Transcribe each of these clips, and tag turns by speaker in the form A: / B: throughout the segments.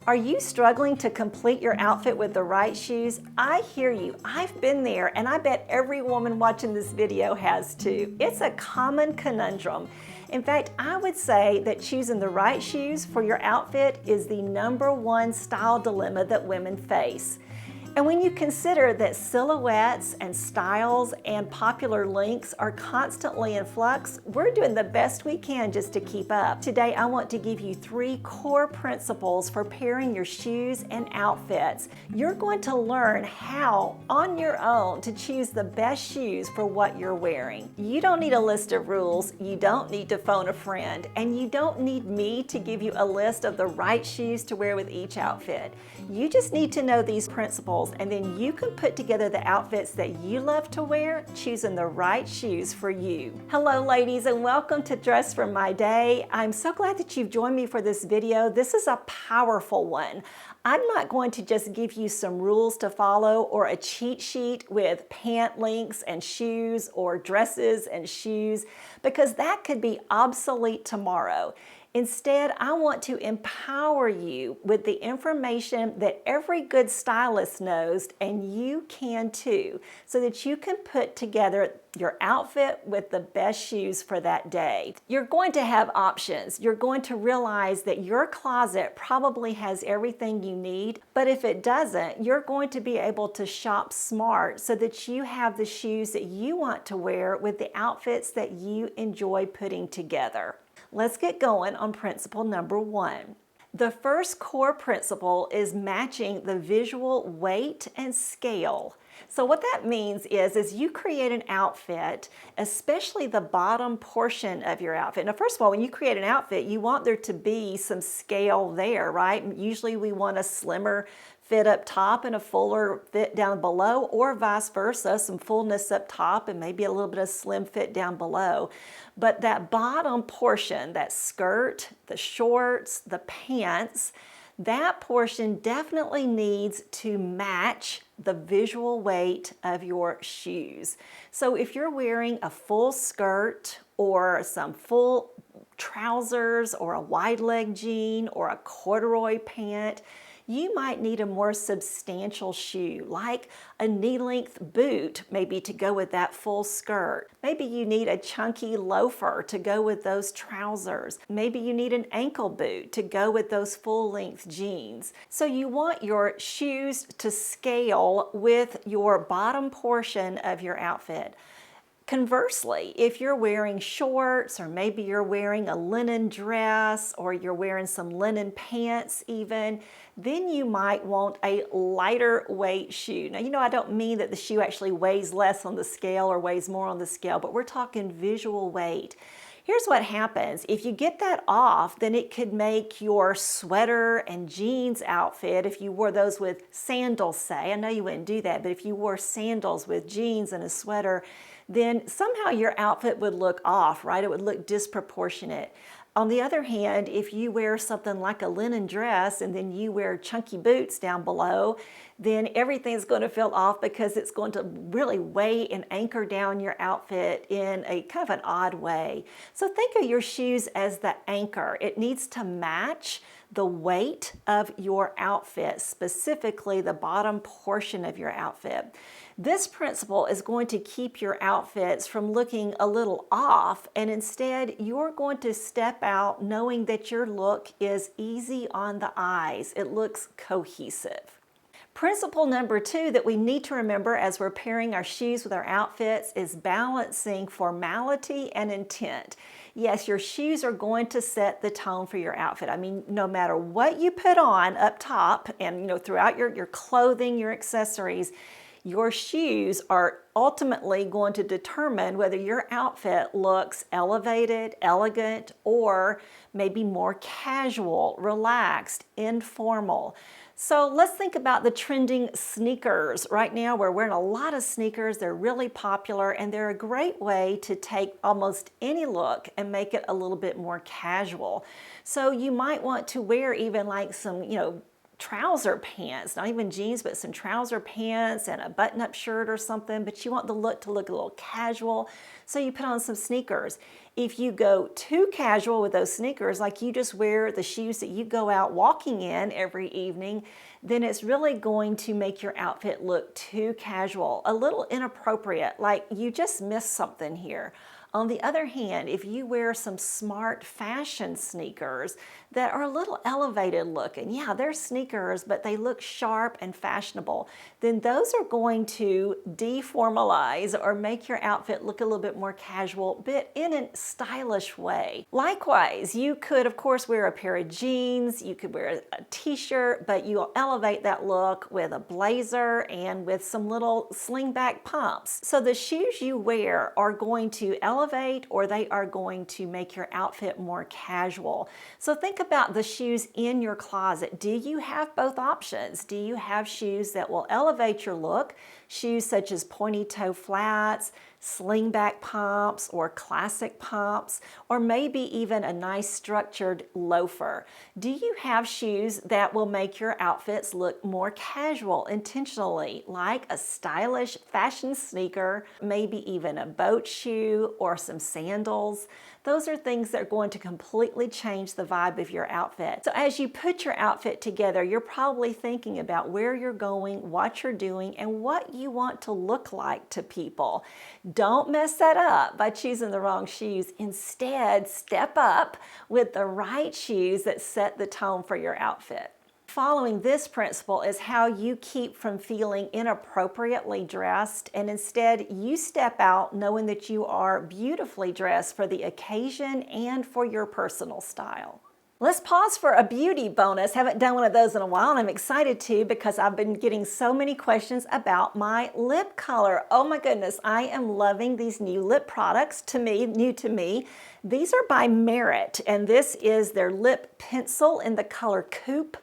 A: Are you struggling to complete your outfit with the right shoes? I hear you. I've been there, and I bet every woman watching this video has too. It's a common conundrum. In fact, I would say that choosing the right shoes for your outfit is the #1 style dilemma that women face. And when you consider that silhouettes and styles and popular lengths are constantly in flux, we're doing the best we can just to keep up. Today, I want to give you 3 core principles for pairing your shoes and outfits. You're going to learn how, on your own, to choose the best shoes for what you're wearing. You don't need a list of rules, you don't need to phone a friend, and you don't need me to give you a list of the right shoes to wear with each outfit. You just need to know these principles, and then you can put together the outfits that you love to wear, choosing the right shoes for you. Hello ladies, and welcome to Dress for My Day. I'm so glad that you've joined me for this video. This is a powerful one. I'm not going to just give you some rules to follow or a cheat sheet with pant lengths and shoes or dresses and shoes, because that could be obsolete tomorrow. Instead, I want to empower you with the information that every good stylist knows, and you can too, so that you can put together your outfit with the best shoes for that day. You're going to have options. You're going to realize that your closet probably has everything you need, but if it doesn't, you're going to be able to shop smart so that you have the shoes that you want to wear with the outfits that you enjoy putting together. Let's get going on principle number 1. The first core principle is matching the visual weight and scale. So what that means is you create an outfit, especially the bottom portion of your outfit. Now, first of all, when you create an outfit, you want there to be some scale there, right? Usually we want a slimmer fit up top and a fuller fit down below, or vice versa, some fullness up top and maybe a little bit of slim fit down below. But that bottom portion, that skirt, the shorts, the pants, that portion definitely needs to match the visual weight of your shoes. So if you're wearing a full skirt or some full trousers or a wide leg jean or a corduroy pant, you might need a more substantial shoe, like a knee-length boot, maybe to go with that full skirt. Maybe you need a chunky loafer to go with those trousers. Maybe you need an ankle boot to go with those full-length jeans. So you want your shoes to scale with your bottom portion of your outfit. Conversely, if you're wearing shorts, or maybe you're wearing a linen dress, or you're wearing some linen pants even, then you might want a lighter weight shoe. Now, I don't mean that the shoe actually weighs less on the scale or weighs more on the scale, but we're talking visual weight. Here's what happens. If you get that off, then it could make your sweater and jeans outfit, if you wore those with sandals, say, I know you wouldn't do that, but if you wore sandals with jeans and a sweater, then somehow your outfit would look off, right? It would look disproportionate. On the other hand, if you wear something like a linen dress and then you wear chunky boots down below, then everything's going to feel off because it's going to really weigh and anchor down your outfit in a kind of an odd way. So think of your shoes as the anchor. It needs to match the weight of your outfit, specifically the bottom portion of your outfit. This principle is going to keep your outfits from looking a little off, and instead you're going to step out knowing that your look is easy on the eyes. It looks cohesive. Principle number 2 that we need to remember as we're pairing our shoes with our outfits is balancing formality and intent. Yes, your shoes are going to set the tone for your outfit. I mean, no matter what you put on up top and throughout your clothing, your accessories, your shoes are ultimately going to determine whether your outfit looks elevated, elegant, or maybe more casual, relaxed, informal. So let's think about the trending sneakers. Right now we're wearing a lot of sneakers. They're really popular, and they're a great way to take almost any look and make it a little bit more casual. So you might want to wear even like some, trouser pants, not even jeans, but some trouser pants and a button-up shirt or something, but you want the look to look a little casual, so you put on some sneakers. If you go too casual with those sneakers, like you just wear the shoes that you go out walking in every evening, then it's really going to make your outfit look too casual, a little inappropriate, like you just missed something here. On the other hand, if you wear some smart fashion sneakers that are a little elevated looking, yeah, they're sneakers, but they look sharp and fashionable, then those are going to deformalize or make your outfit look a little bit more casual, but in a stylish way. Likewise, you could, of course, wear a pair of jeans, you could wear a t-shirt, but you'll elevate that look with a blazer and with some little slingback pumps. So the shoes you wear are going to elevate or they are going to make your outfit more casual. So think about the shoes in your closet. Do you have both options? Do you have shoes that will elevate your look? Shoes such as pointy toe flats, slingback pumps, or classic pumps, or maybe even a nice structured loafer. Do you have shoes that will make your outfits look more casual intentionally, like a stylish fashion sneaker, maybe even a boat shoe or some sandals? Those are things that are going to completely change the vibe of your outfit. So as you put your outfit together, you're probably thinking about where you're going, what you're doing, and what you want to look like to people. Don't mess that up by choosing the wrong shoes. Instead, step up with the right shoes that set the tone for your outfit. Following this principle is how you keep from feeling inappropriately dressed, and instead you step out knowing that you are beautifully dressed for the occasion and for your personal style. Let's pause for a beauty bonus. Haven't done one of those in a while, and I'm excited to because I've been getting so many questions about my lip color. Oh my goodness, I am loving these new lip products, new to me. These are by Merit, and this is their lip pencil in the color Coupe.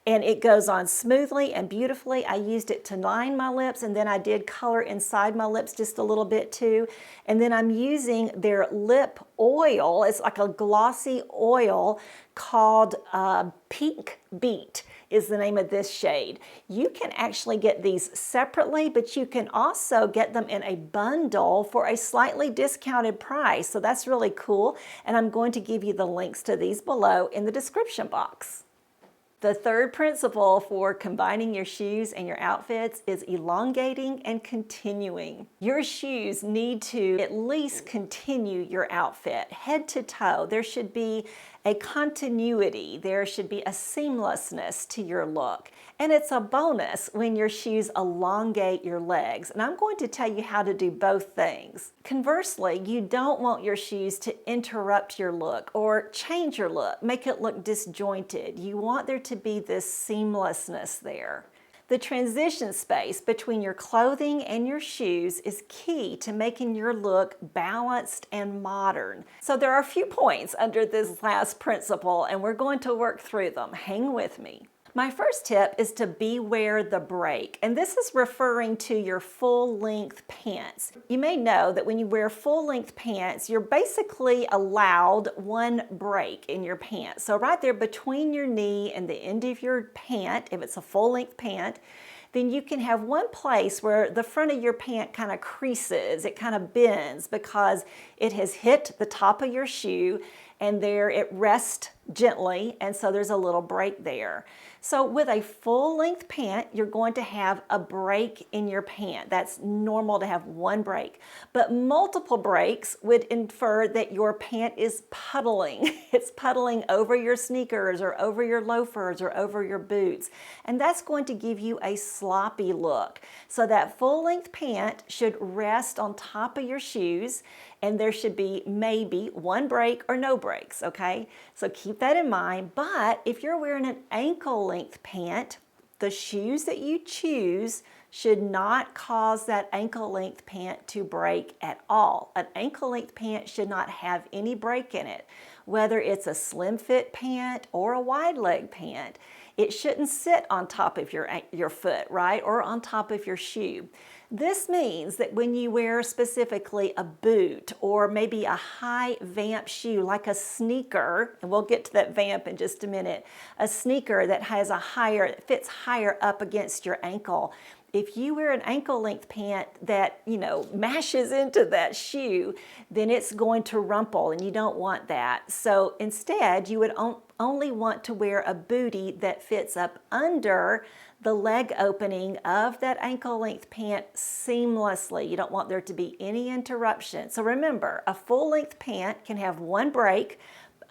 A: And it goes on smoothly and beautifully. I used it to line my lips, and then I did color inside my lips just a little bit too. And then I'm using their lip oil. It's like a glossy oil called Pink Beat is the name of this shade. You can actually get these separately, but you can also get them in a bundle for a slightly discounted price. So that's really cool. And I'm going to give you the links to these below in the description box. The third principle for combining your shoes and your outfits is elongating and continuing. Your shoes need to at least continue your outfit, head to toe. There should be a continuity. There should be a seamlessness to your look. And it's a bonus when your shoes elongate your legs. And I'm going to tell you how to do both things. Conversely, you don't want your shoes to interrupt your look or change your look, make it look disjointed. You want there to be this seamlessness there. The transition space between your clothing and your shoes is key to making your look balanced and modern. So there are a few points under this last principle, and we're going to work through them. Hang with me. My first tip is to beware the break, and this is referring to your full-length pants. You may know that when you wear full-length pants, you're basically allowed one break in your pants. So right there between your knee and the end of your pant, if it's a full-length pant, then you can have one place where the front of your pant kind of creases, it kind of bends because it has hit the top of your shoe, and there it rests gently, and so there's a little break there. So with a full-length pant, you're going to have a break in your pant. That's normal to have one break. But multiple breaks would infer that your pant is puddling. It's puddling over your sneakers or over your loafers or over your boots. And that's going to give you a sloppy look. So that full-length pant should rest on top of your shoes, and there should be maybe one break or no breaks, okay? So keep that in mind. But if you're wearing an ankle-length pant, the shoes that you choose should not cause that ankle-length pant to break at all. An ankle-length pant should not have any break in it, whether it's a slim fit pant or a wide leg pant. It shouldn't sit on top of your foot, right? Or on top of your shoe. This means that when you wear specifically a boot or maybe a high vamp shoe like a sneaker, and we'll get to that vamp in just a minute, a sneaker that has that fits higher up against your ankle. If you wear an ankle length pant that, mashes into that shoe, then it's going to rumple and you don't want that. So instead, you would only want to wear a bootie that fits up under the leg opening of that ankle length pant seamlessly. You don't want there to be any interruption. So remember, a full length pant can have one break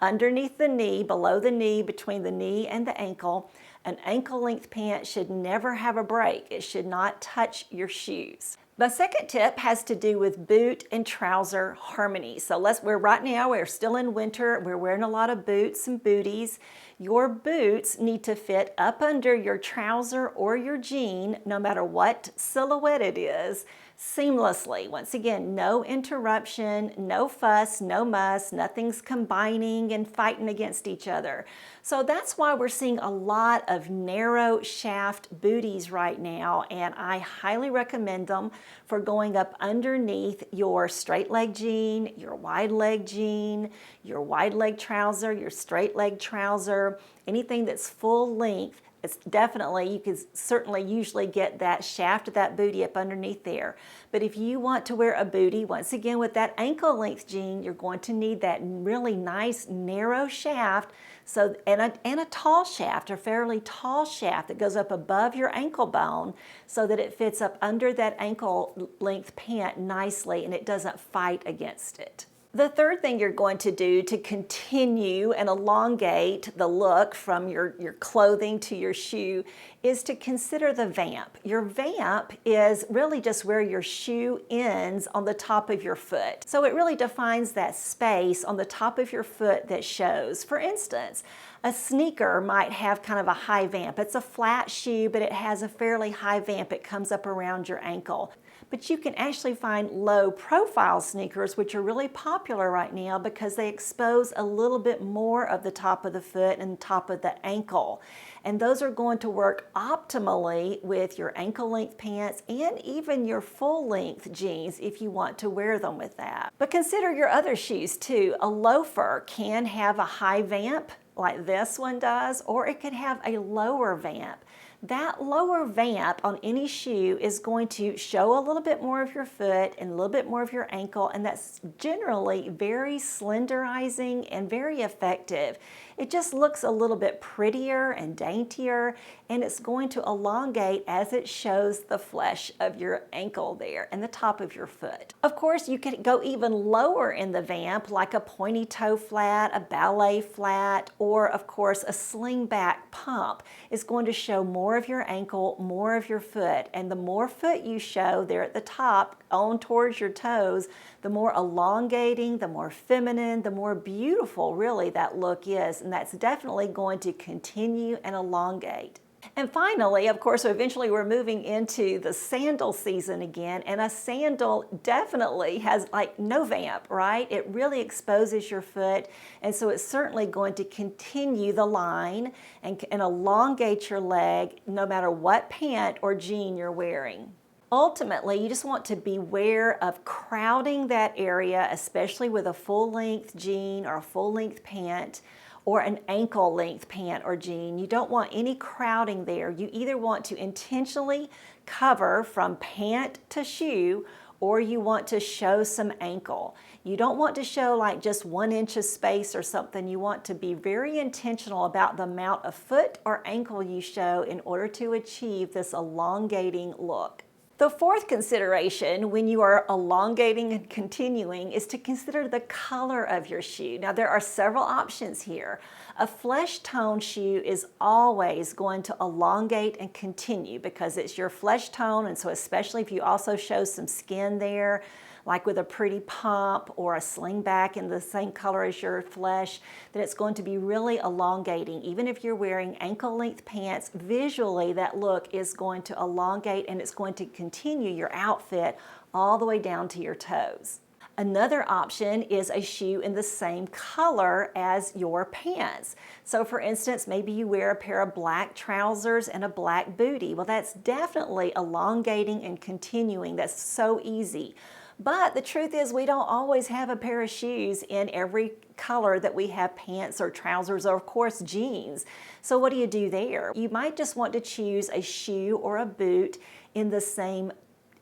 A: underneath the knee, below the knee, between the knee and the ankle. An ankle length pant should never have a break. It should not touch your shoes. The second tip has to do with boot and trouser harmony. So we're still in winter. We're wearing a lot of boots and booties. Your boots need to fit up under your trouser or your jean, no matter what silhouette it is, seamlessly. Once again, no interruption, no fuss, no muss, nothing's combining and fighting against each other. So that's why we're seeing a lot of narrow shaft booties right now, and I highly recommend them for going up underneath your straight leg jean, your wide leg jean, your wide leg trouser, your straight leg trouser, anything that's full length. You can certainly usually get that shaft of that bootie up underneath there. But if you want to wear a bootie, once again with that ankle length jean, you're going to need that really nice narrow shaft, and a tall shaft, a fairly tall shaft that goes up above your ankle bone so that it fits up under that ankle length pant nicely and it doesn't fight against it. The third thing you're going to do to continue and elongate the look from your clothing to your shoe is to consider the vamp. Your vamp is really just where your shoe ends on the top of your foot. So it really defines that space on the top of your foot that shows. For instance, a sneaker might have kind of a high vamp. It's a flat shoe, but it has a fairly high vamp. It comes up around your ankle. But you can actually find low profile sneakers, which are really popular right now because they expose a little bit more of the top of the foot and top of the ankle. And those are going to work optimally with your ankle length pants and even your full length jeans if you want to wear them with that. But consider your other shoes too. A loafer can have a high vamp like this one does, or it could have a lower vamp. That lower vamp on any shoe is going to show a little bit more of your foot and a little bit more of your ankle, and that's generally very slenderizing and very effective. It just looks a little bit prettier and daintier, and it's going to elongate as it shows the flesh of your ankle there and the top of your foot. Of course, you could go even lower in the vamp, like a pointy toe flat, a ballet flat, or of course a sling back pump is going to show more of your ankle, more of your foot, and the more foot you show there at the top on towards your toes, the more elongating, the more feminine, the more beautiful really that look is, and that's definitely going to continue and elongate. And finally, of course, eventually we're moving into the sandal season again, and a sandal definitely has like no vamp, right? It really exposes your foot, and so it's certainly going to continue the line and elongate your leg no matter what pant or jean you're wearing. Ultimately, you just want to beware of crowding that area, especially with a full-length jean or a full-length pant or an ankle-length pant or jean. You don't want any crowding there. You either want to intentionally cover from pant to shoe, or you want to show some ankle. You don't want to show like just 1 inch of space or something. You want to be very intentional about the amount of foot or ankle you show in order to achieve this elongating look. The fourth consideration when you are elongating and continuing is to consider the color of your shoe. Now there are several options here. A flesh tone shoe is always going to elongate and continue because it's your flesh tone, and so especially if you also show some skin there, like with a pretty pump or a sling back in the same color as your flesh, then it's going to be really elongating. Even if you're wearing ankle length pants, visually that look is going to elongate and it's going to continue your outfit all the way down to your toes. Another option is a shoe in the same color as your pants. So for instance, maybe you wear a pair of black trousers and a black bootie. Well, that's definitely elongating and continuing. That's so easy. But the truth is we don't always have a pair of shoes in every color that we have pants or trousers or of course jeans. So what do you do there? You might just want to choose a shoe or a boot in the same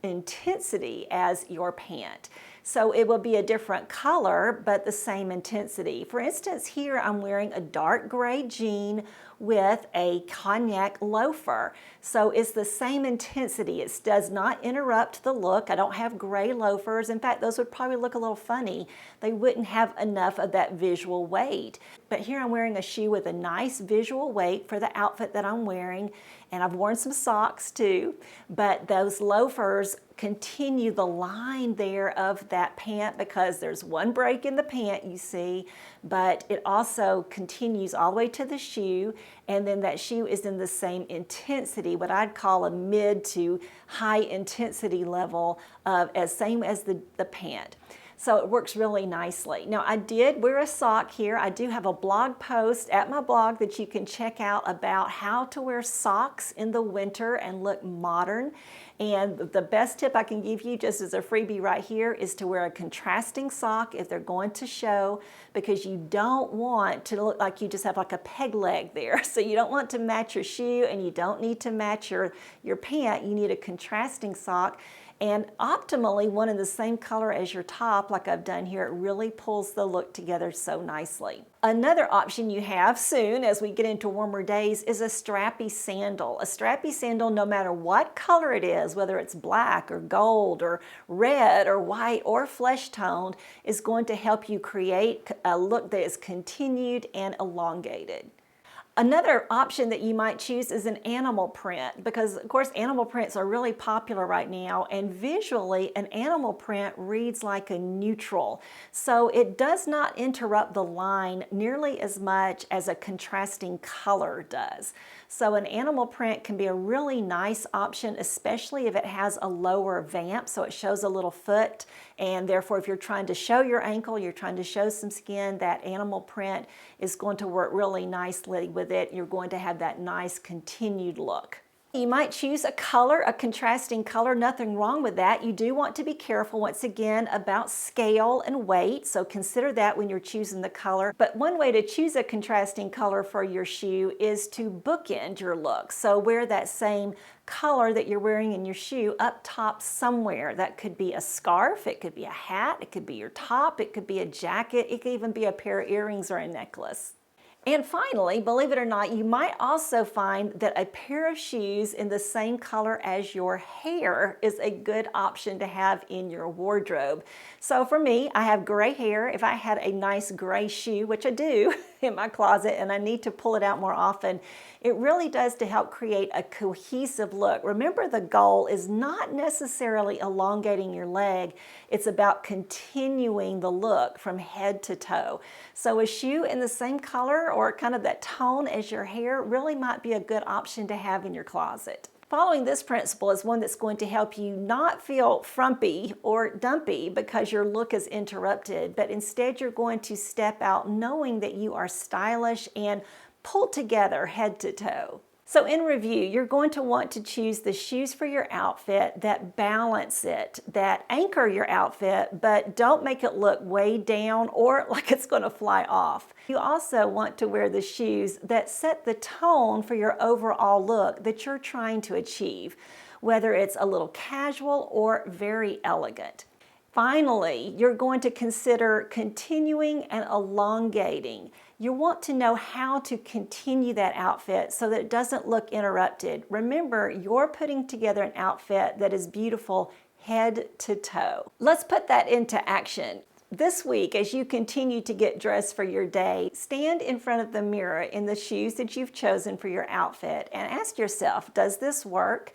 A: intensity as your pant. So it will be a different color, but the same intensity. For instance, here I'm wearing a dark gray jean with a cognac loafer. So it's the same intensity. It does not interrupt the look. I don't have gray loafers. In fact, those would probably look a little funny. They wouldn't have enough of that visual weight. But here I'm wearing a shoe with a nice visual weight for the outfit that I'm wearing. And I've worn some socks too, but those loafers continue the line there of that pant because there's one break in the pant, you see, but it also continues all the way to the shoe, and then that shoe is in the same intensity, what I'd call a mid to high intensity level of same as the pant. So it works really nicely. Now I did wear a sock here. I do have a blog post at my blog that you can check out about how to wear socks in the winter and look modern. And the best tip I can give you just as a freebie right here is to wear a contrasting sock if they're going to show, because you don't want to look like you just have like a peg leg there. So you don't want to match your shoe and you don't need to match your pant. You need a contrasting sock. And optimally, one in the same color as your top, like I've done here. It really pulls the look together so nicely. Another option you have soon, as we get into warmer days, is a strappy sandal. A strappy sandal, no matter what color it is, whether it's black or gold or red or white or flesh toned, is going to help you create a look that is continued and elongated. Another option that you might choose is an animal print, because of course animal prints are really popular right now, and visually an animal print reads like a neutral. So it does not interrupt the line nearly as much as a contrasting color does. So an animal print can be a really nice option, especially if it has a lower vamp, so it shows a little foot, and therefore if you're trying to show your ankle, you're trying to show some skin, that animal print is going to work really nicely with it. You're going to have that nice continued look. You might choose a color, a contrasting color, nothing wrong with that. You do want to be careful once again about scale and weight, so consider that when you're choosing the color. But one way to choose a contrasting color for your shoe is to bookend your look. So wear that same color that you're wearing in your shoe up top somewhere. That could be a scarf, it could be a hat, it could be your top, it could be a jacket, it could even be a pair of earrings or a necklace. And finally, believe it or not, you might also find that a pair of shoes in the same color as your hair is a good option to have in your wardrobe. So for me, I have gray hair. If I had a nice gray shoe, which I do in my closet, and I need to pull it out more often, it really does to help create a cohesive look. Remember, the goal is not necessarily elongating your leg. It's about continuing the look from head to toe. So a shoe in the same color or kind of that tone as your hair really might be a good option to have in your closet. Following this principle is one that's going to help you not feel frumpy or dumpy because your look is interrupted, but instead you're going to step out knowing that you are stylish and pulled together head to toe. So in review, you're going to want to choose the shoes for your outfit that balance it, that anchor your outfit, but don't make it look way down or like it's going to fly off. You also want to wear the shoes that set the tone for your overall look that you're trying to achieve, whether it's a little casual or very elegant. Finally, you're going to consider continuing and elongating. You want to know how to continue that outfit so that it doesn't look interrupted. Remember, you're putting together an outfit that is beautiful head to toe. Let's put that into action. This week, as you continue to get dressed for your day, stand in front of the mirror in the shoes that you've chosen for your outfit and ask yourself, does this work?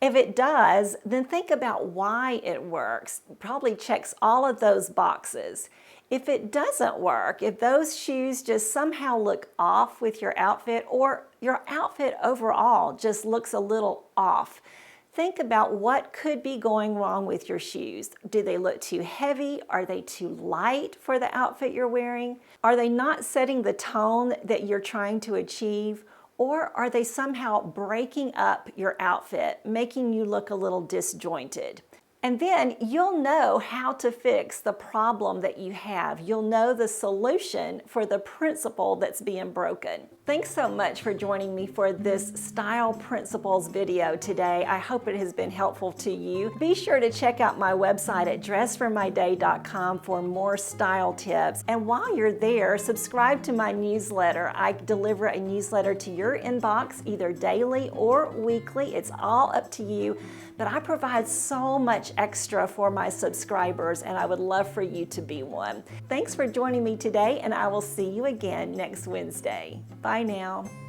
A: If it does, then think about why it works. Probably checks all of those boxes. If it doesn't work, if those shoes just somehow look off with your outfit, or your outfit overall just looks a little off, Think about what could be going wrong with your shoes. Do they look too heavy? Are they too light for the outfit you're wearing? Are they not setting the tone that you're trying to achieve? Or are they somehow breaking up your outfit, making you look a little disjointed? And then you'll know how to fix the problem that you have. You'll know the solution for the principle that's being broken. Thanks so much for joining me for this Style Principles video today. I hope it has been helpful to you. Be sure to check out my website at dressformyday.com for more style tips. And while you're there, subscribe to my newsletter. I deliver a newsletter to your inbox either daily or weekly. It's all up to you. But I provide so much extra for my subscribers, and I would love for you to be one. Thanks for joining me today, and I will see you again next Wednesday. Bye now.